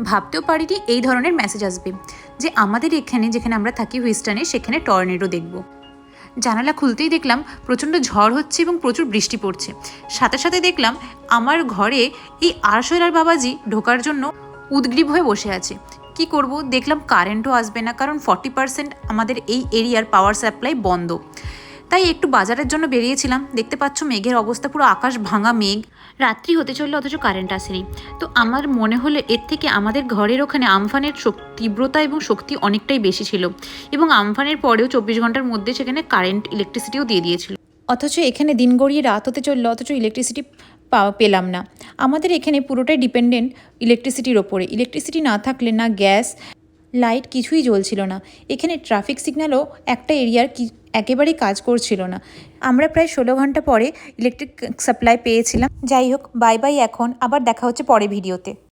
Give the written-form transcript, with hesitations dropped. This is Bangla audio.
ভাবতেও পারিনি এই ধরনের মেসেজ আসবে যে আমাদের এখানে যেখানে আমরা থাকি হুইস্টনে সেখানে টর্নেডো দেখব। জানালা খুলতেই দেখলাম প্রচণ্ড ঝড় হচ্ছে এবং প্রচুর বৃষ্টি পড়ছে। সাথে সাথে দেখলাম আমার ঘরে এই আরশোলার বাবাজি ঢোকার জন্য উদগ্রীব হয়ে বসে আছে। কি করব, দেখলাম কারেন্টও আসবে না, কারণ 40% আমাদের এই এরিয়ার পাওয়ার সাপ্লাই বন্ধ। তাই একটু বাজারের জন্য বেরিয়েছিলাম। দেখতে পাচ্ছ মেঘের অবস্থা, পুরো আকাশ ভাঙা মেঘ, রাত্রি হতে চললে অথচ কারেন্ট আসেনি। তো আমার মনে হলো এর থেকে আমাদের ঘরের ওখানে আমফানের তীব্রতা এবং শক্তি অনেকটাই বেশি ছিল, এবং আমফানের পরেও 24 ঘন্টার মধ্যে সেখানে কারেন্ট ইলেকট্রিসিটিও দিয়ে দিয়েছিল। অথচ এখানে দিন গড়িয়ে রাত হতে চললো, অথচ ইলেকট্রিসিটি পেলাম না। আমাদের এখানে পুরোটাই ডিপেন্ডেন্ট ইলেকট্রিসিটির ওপরে। ইলেকট্রিসিটি না থাকলে না গ্যাস লাইট কিছুই জ্বলছিল না। এখানে ট্রাফিক সিগন্যালও একটা এরিয়ার একেবারেই কাজ করছিল না। আমরা প্রায় 16 ঘন্টা পরে ইলেকট্রিক সাপ্লাই পেয়েছিলাম। যাই হোক, বাই বাই, এখন আবার দেখা হচ্ছে পরে ভিডিওতে।